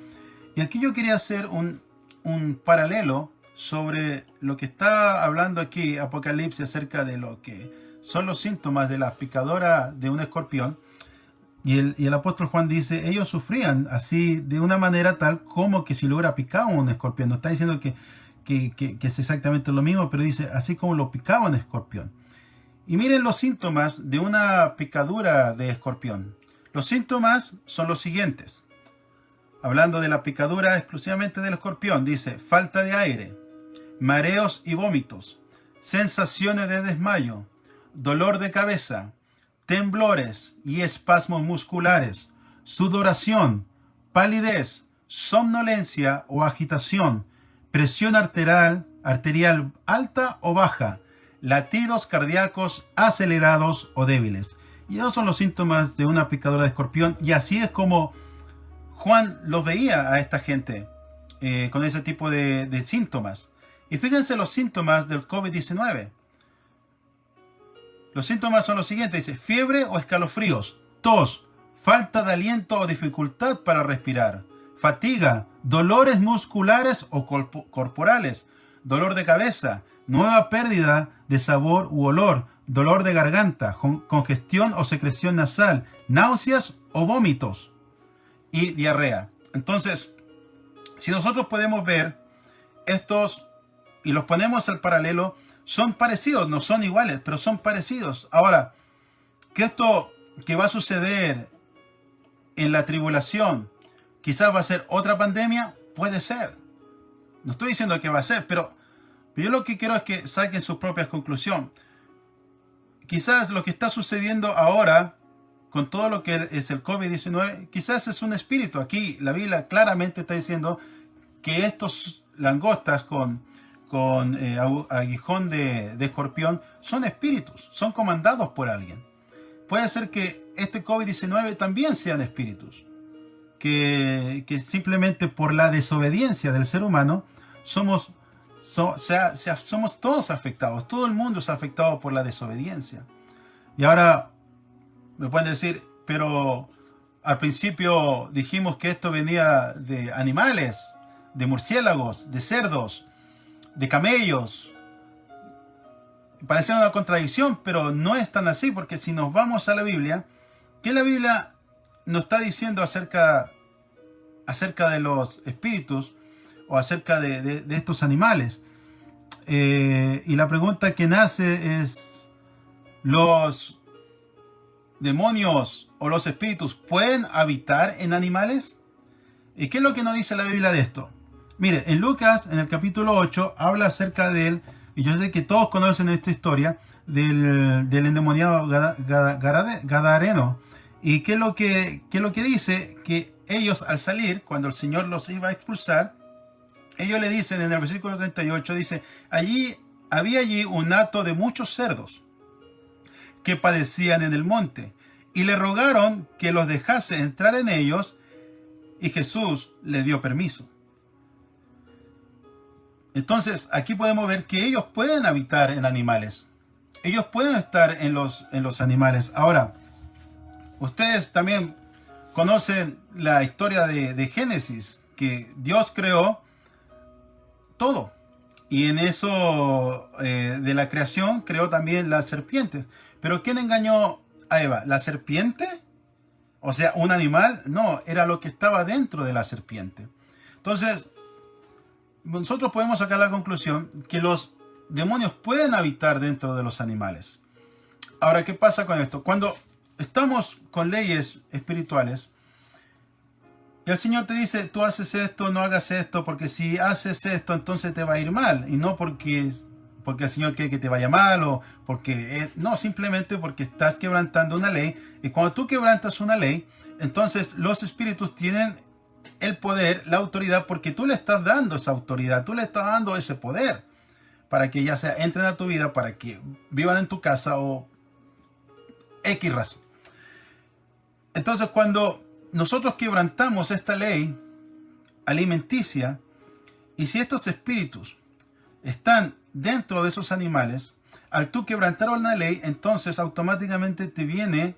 Y aquí yo quería hacer un paralelo sobre lo que está hablando aquí Apocalipsis acerca de lo que son los síntomas de la picadura de un escorpión. Y el apóstol Juan dice, ellos sufrían así de una manera tal como que si lo hubiera picado un escorpión. No está diciendo que es exactamente lo mismo, pero dice, así como lo picaba un escorpión. Y miren los síntomas de una picadura de escorpión. Los síntomas son los siguientes. Hablando de la picadura exclusivamente del escorpión, dice, falta de aire, mareos y vómitos, sensaciones de desmayo, dolor de cabeza, temblores y espasmos musculares, sudoración, palidez, somnolencia o agitación, presión arterial alta o baja, latidos cardíacos acelerados o débiles. Y esos son los síntomas de una picadura de escorpión. Y así es como Juan los veía a esta gente con ese tipo de síntomas. Y fíjense los síntomas del COVID-19. Los síntomas son los siguientes. Dice, fiebre o escalofríos, tos, falta de aliento o dificultad para respirar, fatiga, dolores musculares o corporales, dolor de cabeza, nueva pérdida de sabor u olor, dolor de garganta, congestión o secreción nasal, náuseas o vómitos y diarrea. Entonces, si nosotros podemos ver estos y los ponemos al paralelo, son parecidos, no son iguales, pero son parecidos. Ahora, que esto que va a suceder en la tribulación, quizás va a ser otra pandemia, puede ser. No estoy diciendo que va a ser, pero yo lo que quiero es que saquen sus propias conclusiones. Quizás lo que está sucediendo ahora, con todo lo que es el COVID-19, quizás es un espíritu. Aquí la Biblia claramente está diciendo que estos langostas con aguijón de escorpión son espíritus, son comandados por alguien. Puede ser que este COVID-19 también sean espíritus, que simplemente por la desobediencia del ser humano somos todos afectados, todo el mundo es afectado por la desobediencia. Y ahora me pueden decir, pero al principio dijimos que esto venía de animales, de murciélagos, de cerdos, de camellos. Parece una contradicción, pero no es tan así, porque si nos vamos a la Biblia, ¿qué la Biblia nos está diciendo acerca de los espíritus o acerca de estos animales? Y la pregunta que nace es, ¿los demonios o los espíritus pueden habitar en animales? ¿Y qué es lo que nos dice la Biblia de esto? Mire, en Lucas, en el capítulo 8, habla acerca de él, y yo sé que todos conocen esta historia, del endemoniado gadareno. ¿Y qué es lo que dice? Que ellos al salir, cuando el Señor los iba a expulsar, ellos le dicen en el versículo 38, dice, había allí un hato de muchos cerdos que padecían en el monte, y le rogaron que los dejase entrar en ellos, y Jesús le dio permiso. Entonces, aquí podemos ver que ellos pueden habitar en animales. Ellos pueden estar en los animales. Ahora, ustedes también conocen la historia de Génesis, que Dios creó todo. Y en eso de la creación creó también las serpientes. Pero ¿quién engañó a Eva? ¿La serpiente? O sea, ¿un animal? No, era lo que estaba dentro de la serpiente. Entonces, nosotros podemos sacar la conclusión que los demonios pueden habitar dentro de los animales. Ahora, ¿qué pasa con esto? Cuando estamos con leyes espirituales, y el Señor te dice, tú haces esto, no hagas esto, porque si haces esto, entonces te va a ir mal. Y no porque el Señor quiere que te vaya mal, o porque no, simplemente porque estás quebrantando una ley. Y cuando tú quebrantas una ley, entonces los espíritus tienen el poder, la autoridad, porque tú le estás dando esa autoridad, tú le estás dando ese poder, para que ya sea entren a tu vida, para que vivan en tu casa o X razón. Entonces, cuando nosotros quebrantamos esta ley alimenticia, y si estos espíritus están dentro de esos animales, al tú quebrantar una ley, entonces automáticamente te viene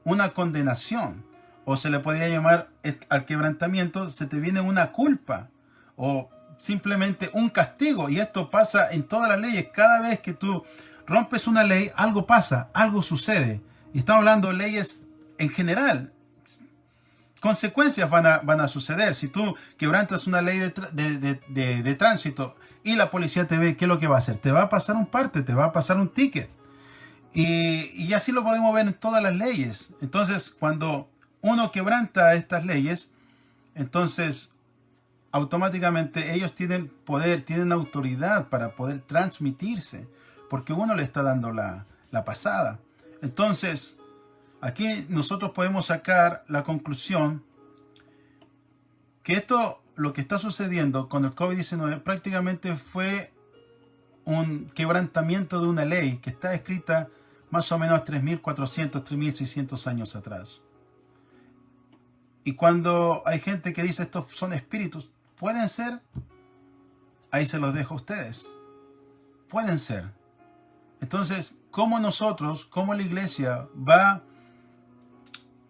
una condenación, o se le podría llamar al quebrantamiento, se te viene una culpa, o simplemente un castigo. Y esto pasa en todas las leyes. Cada vez que tú rompes una ley, algo pasa, algo sucede. Y estamos hablando de leyes en general. Consecuencias van a suceder. Si tú quebrantas una ley de tránsito y la policía te ve, ¿qué es lo que va a hacer? Te va a pasar un parte, te va a pasar un ticket. Y así lo podemos ver en todas las leyes. Entonces, cuando uno quebranta estas leyes, entonces automáticamente ellos tienen poder, tienen autoridad para poder transmitirse, porque uno le está dando la pasada. Entonces, aquí nosotros podemos sacar la conclusión que esto, lo que está sucediendo con el COVID-19, prácticamente fue un quebrantamiento de una ley que está escrita más o menos 3.400, 3.600 años atrás. Y cuando hay gente que dice estos son espíritus, ¿pueden ser? Ahí se los dejo a ustedes. Pueden ser. Entonces, ¿cómo nosotros, cómo la iglesia va a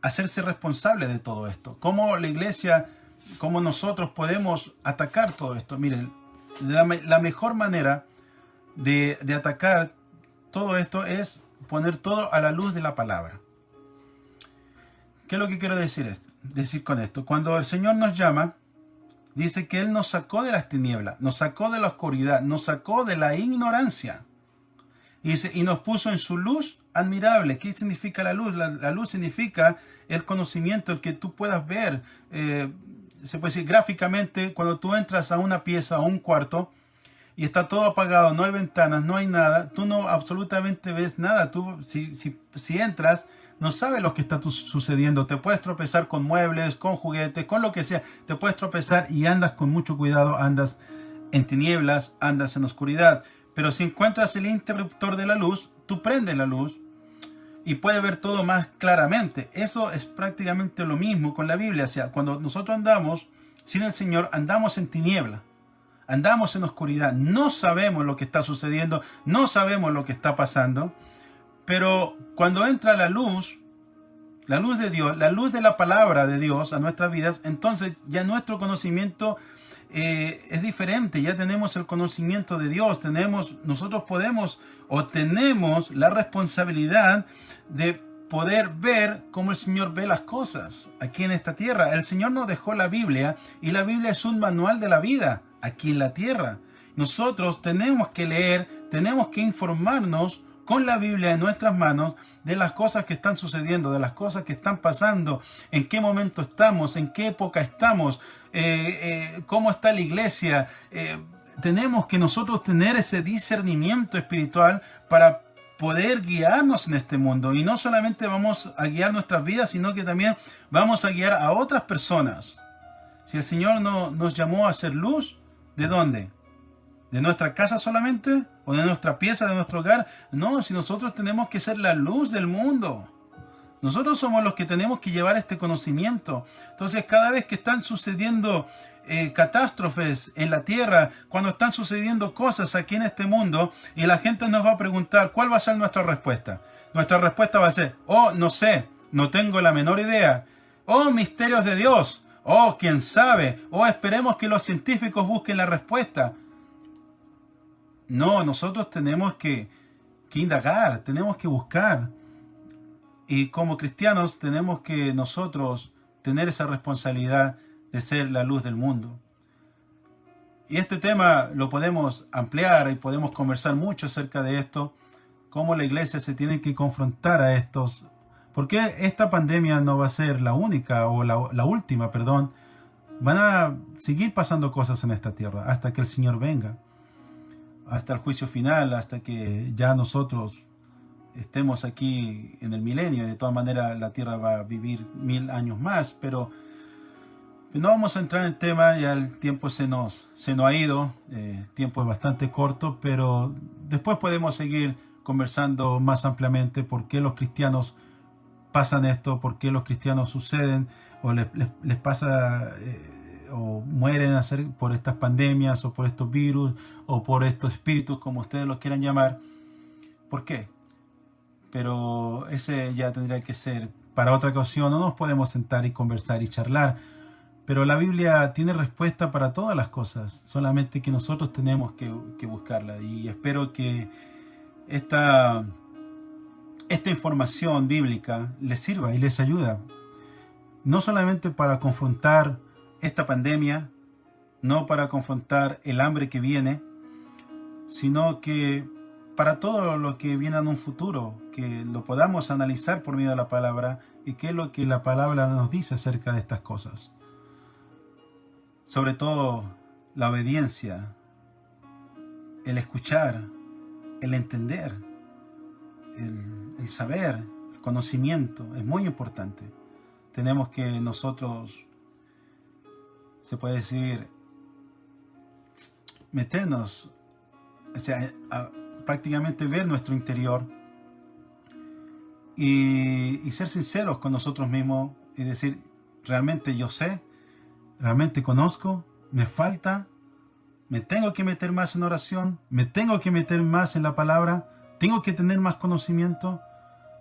hacerse responsable de todo esto? ¿Cómo la iglesia, cómo nosotros podemos atacar todo esto? Miren, la mejor manera de atacar todo esto es poner todo a la luz de la palabra. ¿Qué es lo que quiero decir con esto? Cuando el Señor nos llama, dice que Él nos sacó de las tinieblas, nos sacó de la oscuridad, nos sacó de la ignorancia. Dice, y nos puso en su luz admirable. ¿Qué significa la luz? La luz significa el conocimiento, el que tú puedas ver. Se puede decir gráficamente, cuando tú entras a una pieza, a un cuarto, y está todo apagado, no hay ventanas, no hay nada, tú no absolutamente ves nada. Tú, si entras, no sabes lo que está sucediendo. Te puedes tropezar con muebles, con juguetes, con lo que sea. Te puedes tropezar y andas con mucho cuidado, andas en tinieblas, andas en oscuridad. Pero si encuentras el interruptor de la luz, tú prendes la luz y puedes ver todo más claramente. Eso es prácticamente lo mismo con la Biblia. O sea, cuando nosotros andamos sin el Señor, andamos en tiniebla. Andamos en oscuridad, no sabemos lo que está sucediendo, no sabemos lo que está pasando, pero cuando entra la luz de Dios, la luz de la palabra de Dios a nuestras vidas, entonces ya nuestro conocimiento es diferente, ya tenemos el conocimiento de Dios, nosotros podemos o tenemos la responsabilidad de poder ver cómo el Señor ve las cosas aquí en esta tierra. El Señor nos dejó la Biblia y la Biblia es un manual de la vida aquí en la tierra. Nosotros tenemos que leer, tenemos que informarnos con la Biblia en nuestras manos de las cosas que están sucediendo, de las cosas que están pasando, en qué momento estamos, en qué época estamos, cómo está la iglesia. Tenemos que nosotros tener ese discernimiento espiritual para poder guiarnos en este mundo. Y no solamente vamos a guiar nuestras vidas, sino que también vamos a guiar a otras personas. Si el Señor nos llamó a hacer luz, ¿de dónde? ¿De nuestra casa solamente? ¿O de nuestra pieza, de nuestro hogar? No, si nosotros tenemos que ser la luz del mundo. Nosotros somos los que tenemos que llevar este conocimiento. Entonces, cada vez que están sucediendo catástrofes en la tierra, cuando están sucediendo cosas aquí en este mundo, y la gente nos va a preguntar, ¿cuál va a ser nuestra respuesta? Nuestra respuesta va a ser, oh, no sé, no tengo la menor idea. Oh, misterios de Dios. Oh, quién sabe. Oh, esperemos que los científicos busquen la respuesta. No, nosotros tenemos que indagar, tenemos que buscar. Y como cristianos tenemos que nosotros tener esa responsabilidad de ser la luz del mundo. Y este tema lo podemos ampliar y podemos conversar mucho acerca de esto, cómo la iglesia se tiene que confrontar a estos. Porque esta pandemia no va a ser la única o la última, perdón. Van a seguir pasando cosas en esta tierra hasta que el Señor venga. Hasta el juicio final, hasta que ya nosotros estemos aquí en el milenio. De todas maneras, la tierra va a vivir 1000 años más, pero no vamos a entrar en el tema, ya el tiempo se nos ha ido. El tiempo es bastante corto, pero después podemos seguir conversando más ampliamente por qué los cristianos pasan esto, por qué los cristianos suceden o les pasa o mueren por estas pandemias o por estos virus o por estos espíritus, como ustedes los quieran llamar. ¿Por qué? Pero ese ya tendría que ser para otra ocasión. No nos podemos sentar y conversar y charlar, pero la Biblia tiene respuesta para todas las cosas, solamente que nosotros tenemos que buscarla. Y espero que esta información bíblica les sirva y les ayuda. No solamente para confrontar esta pandemia, no para confrontar el hambre que viene, sino que para todo lo que viene en un futuro, que lo podamos analizar por medio de la palabra y qué es lo que la palabra nos dice acerca de estas cosas. Sobre todo la obediencia, el escuchar, el entender, el saber, el conocimiento, es muy importante. Tenemos que nosotros, se puede decir, meternos, o sea, prácticamente ver nuestro interior y ser sinceros con nosotros mismos y decir, realmente yo sé, realmente conozco, me falta, me tengo que meter más en oración, me tengo que meter más en la palabra, tengo que tener más conocimiento.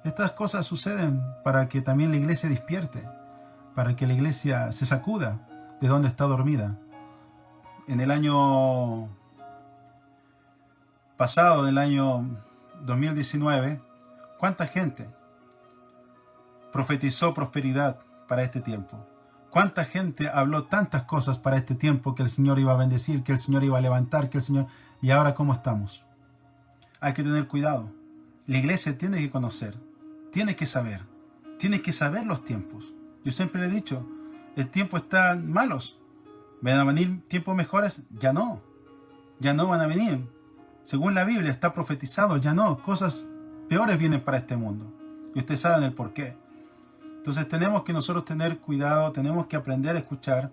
Estas cosas suceden para que también la iglesia despierte, para que la iglesia se sacuda de donde está dormida. En el año pasado, en el año 2019, ¿cuánta gente profetizó prosperidad para este tiempo? ¿Cuánta gente habló tantas cosas para este tiempo, que el Señor iba a bendecir, que el Señor iba a levantar, que el Señor... ¿Y ahora cómo estamos? Hay que tener cuidado. La iglesia tiene que conocer, tiene que saber los tiempos. Yo siempre le he dicho, el tiempo está malos. ¿Van a venir tiempos mejores? Ya no van a venir. Según la Biblia está profetizado, ya no. Cosas peores vienen para este mundo. Y ustedes saben el por qué. Entonces tenemos que nosotros tener cuidado, tenemos que aprender a escuchar.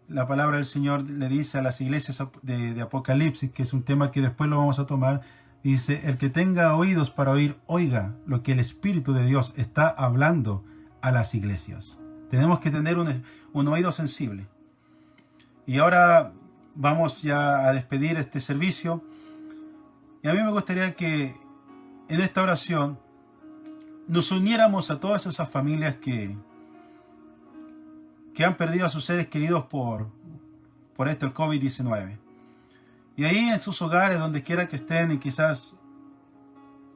La palabra del Señor le dice a las iglesias de Apocalipsis, que es un tema que después lo vamos a tomar, dice, el que tenga oídos para oír, oiga lo que el Espíritu de Dios está hablando a las iglesias. Tenemos que tener un oído sensible. Y ahora vamos ya a despedir este servicio. Y a mí me gustaría que en esta oración nos uniéramos a todas esas familias que han perdido a sus seres queridos por el COVID-19. Y ahí en sus hogares, donde quiera que estén, y quizás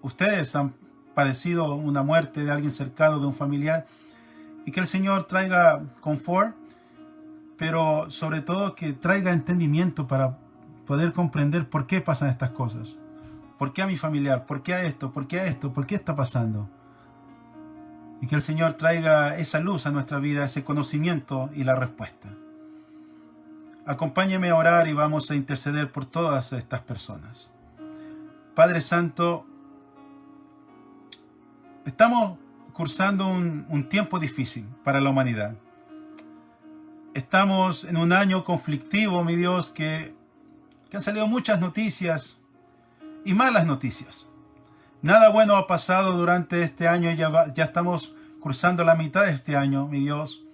ustedes han padecido una muerte de alguien cercano, de un familiar, y que el Señor traiga confort, pero sobre todo que traiga entendimiento para poder comprender por qué pasan estas cosas. ¿Por qué a mi familiar? ¿Por qué a esto? ¿Por qué a esto? ¿Por qué está pasando? Y que el Señor traiga esa luz a nuestra vida, ese conocimiento y la respuesta. Acompáñeme a orar y vamos a interceder por todas estas personas. Padre Santo, estamos cursando un tiempo difícil para la humanidad. Estamos en un año conflictivo, mi Dios, que han salido muchas noticias y malas noticias. Nada bueno ha pasado durante este año, ya estamos cruzando la mitad de este año, mi Dios.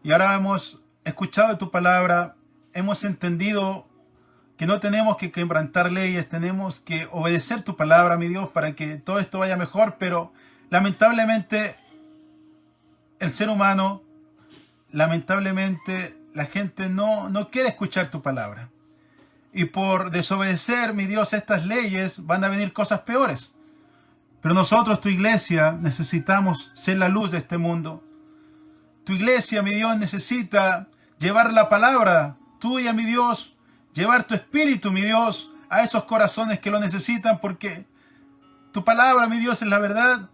Y ahora hemos escuchado tu palabra, hemos entendido que no tenemos que quebrantar leyes, tenemos que obedecer tu palabra, mi Dios, para que todo esto vaya mejor, pero lamentablemente el ser humano, lamentablemente la gente no quiere escuchar tu palabra. Y por desobedecer, mi Dios, estas leyes, van a venir cosas peores. Pero nosotros, tu iglesia, necesitamos ser la luz de este mundo. Tu iglesia, mi Dios, necesita llevar la palabra tuya, mi Dios, llevar tu espíritu, mi Dios, a esos corazones que lo necesitan, porque tu palabra, mi Dios, es la verdad,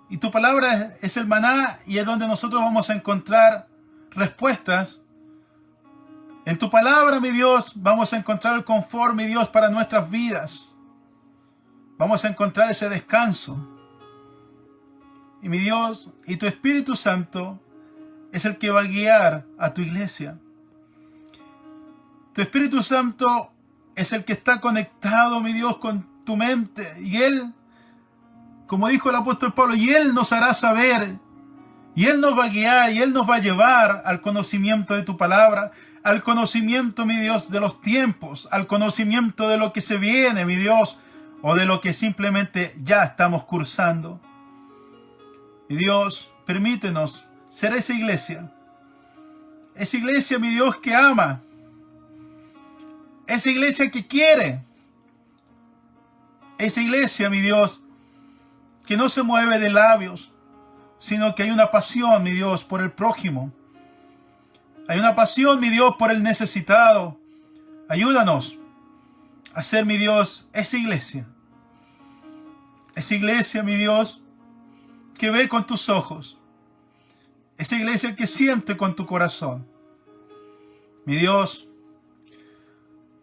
y tu palabra es el maná, y es donde nosotros vamos a encontrar respuestas. En tu palabra, mi Dios, vamos a encontrar el confort, mi Dios, para nuestras vidas. Vamos a encontrar ese descanso. Y mi Dios, y tu Espíritu Santo es el que va a guiar a tu iglesia. Tu Espíritu Santo es el que está conectado, mi Dios, con tu mente. Y Él, como dijo el apóstol Pablo, y Él nos hará saber, y Él nos va a guiar, y Él nos va a llevar al conocimiento de tu palabra, al conocimiento, mi Dios, de los tiempos, al conocimiento de lo que se viene, mi Dios, o de lo que simplemente ya estamos cursando. Y Dios, permítenos ser esa iglesia, mi Dios, que ama, esa iglesia que quiere, Esa iglesia, mi Dios, que no se mueve de labios, sino que hay una pasión, mi Dios, por el prójimo. Hay una pasión, mi Dios, por el necesitado. Ayúdanos a ser, mi Dios, esa iglesia. Esa iglesia, mi Dios, que ve con tus ojos. Esa iglesia que siente con tu corazón. Mi Dios,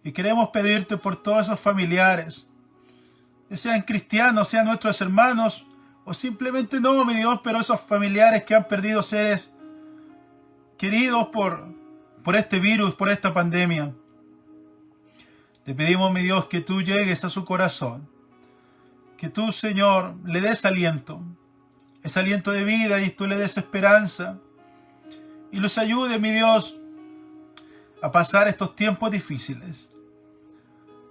y queremos pedirte por todos esos familiares, que sean cristianos, sean nuestros hermanos, o simplemente no, mi Dios, pero esos familiares que han perdido seres queridos por este virus, por esta pandemia. Te pedimos, mi Dios, que tú llegues a su corazón, que tú, Señor, le des aliento, ese aliento de vida, y tú le des esperanza, y los ayude, mi Dios, a pasar estos tiempos difíciles.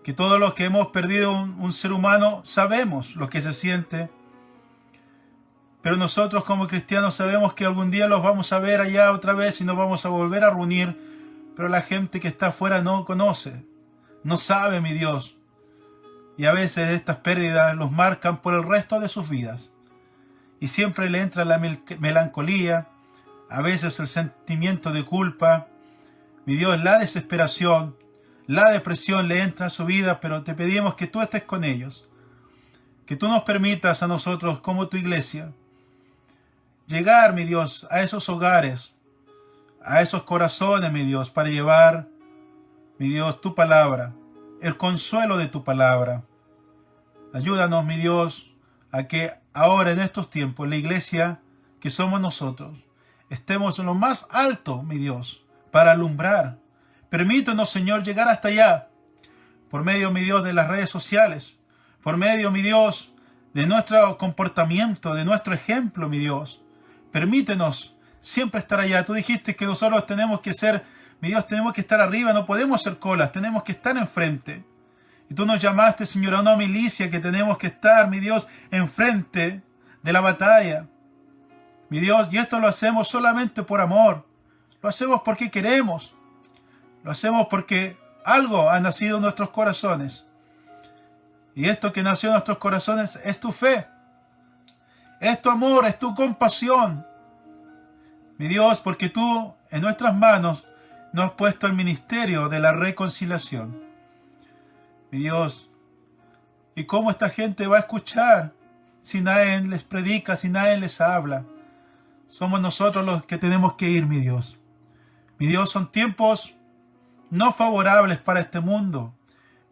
Que todos los que hemos perdido un ser humano sabemos lo que se siente, pero nosotros como cristianos sabemos que algún día los vamos a ver allá otra vez y nos vamos a volver a reunir, pero la gente que está afuera no conoce, no sabe, mi Dios, y a veces estas pérdidas los marcan por el resto de sus vidas, y siempre le entra la melancolía, a veces el sentimiento de culpa, mi Dios, la desesperación, la depresión le entra a su vida, pero te pedimos que tú estés con ellos, que tú nos permitas a nosotros como tu iglesia llegar, mi Dios, a esos hogares, a esos corazones, mi Dios, para llevar, mi Dios, tu palabra, el consuelo de tu palabra. Ayúdanos, mi Dios, a que ahora en estos tiempos la iglesia que somos nosotros estemos en lo más alto, mi Dios, para alumbrar. Permítanos, Señor, llegar hasta allá, por medio, mi Dios, de las redes sociales, por medio, mi Dios, de nuestro comportamiento, de nuestro ejemplo, mi Dios. Permítenos siempre estar allá. Tú dijiste que nosotros tenemos que ser, mi Dios, tenemos que estar arriba, no podemos ser colas, tenemos que estar enfrente. Y tú nos llamaste, Señor, a una milicia que tenemos que estar, mi Dios, enfrente de la batalla. Mi Dios, y esto lo hacemos solamente por amor. Lo hacemos porque queremos. Lo hacemos porque algo ha nacido en nuestros corazones. Y esto que nació en nuestros corazones es tu fe. Es tu amor, es tu compasión. Mi Dios, porque tú en nuestras manos nos has puesto el ministerio de la reconciliación. Mi Dios, ¿y cómo esta gente va a escuchar si nadie les predica, si nadie les habla? Somos nosotros los que tenemos que ir, mi Dios. Mi Dios, son tiempos no favorables para este mundo,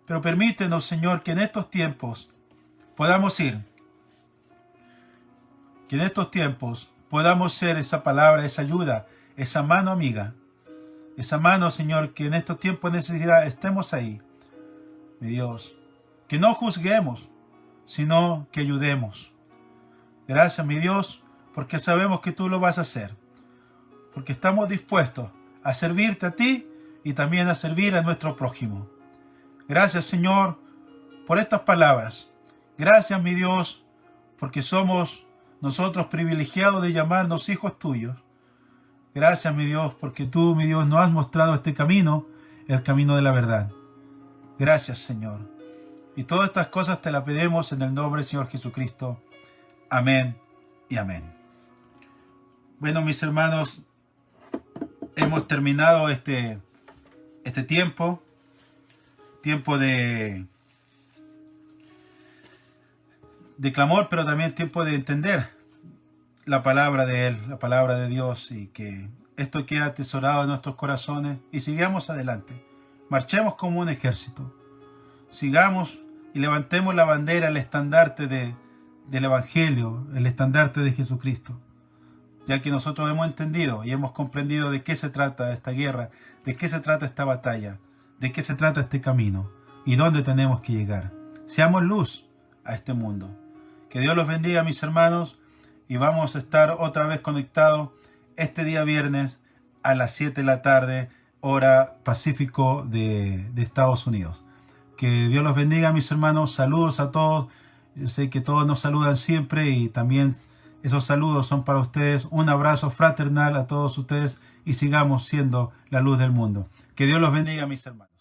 pero permítenos, Señor, que en estos tiempos podamos ir. Que en estos tiempos podamos ser esa palabra, esa ayuda, esa mano amiga. Esa mano, Señor, que en estos tiempos de necesidad estemos ahí. Mi Dios, que no juzguemos, sino que ayudemos. Gracias, mi Dios, porque sabemos que tú lo vas a hacer. Porque estamos dispuestos a servirte a ti y también a servir a nuestro prójimo. Gracias, Señor, por estas palabras. Gracias, mi Dios, porque somos nosotros privilegiados de llamarnos hijos tuyos. Gracias, mi Dios, porque tú, mi Dios, nos has mostrado este camino, el camino de la verdad. Gracias, Señor. Y todas estas cosas te las pedimos en el nombre del Señor Jesucristo. Amén y amén. Bueno, mis hermanos, hemos terminado este tiempo de clamor, pero también tiempo de entender la palabra de Él, la palabra de Dios, y que esto quede atesorado en nuestros corazones y sigamos adelante. Marchemos como un ejército. Sigamos y levantemos la bandera, el estandarte del Evangelio, el estandarte de Jesucristo. Ya que nosotros hemos entendido y hemos comprendido de qué se trata esta guerra, de qué se trata esta batalla, de qué se trata este camino y dónde tenemos que llegar. Seamos luz a este mundo. Que Dios los bendiga, mis hermanos, y vamos a estar otra vez conectados este día viernes a las 7 de la tarde, hora Pacífico de Estados Unidos. Que Dios los bendiga, mis hermanos. Saludos a todos. Yo sé que todos nos saludan siempre y también esos saludos son para ustedes. Un abrazo fraternal a todos ustedes y sigamos siendo la luz del mundo. Que Dios los bendiga, mis hermanos.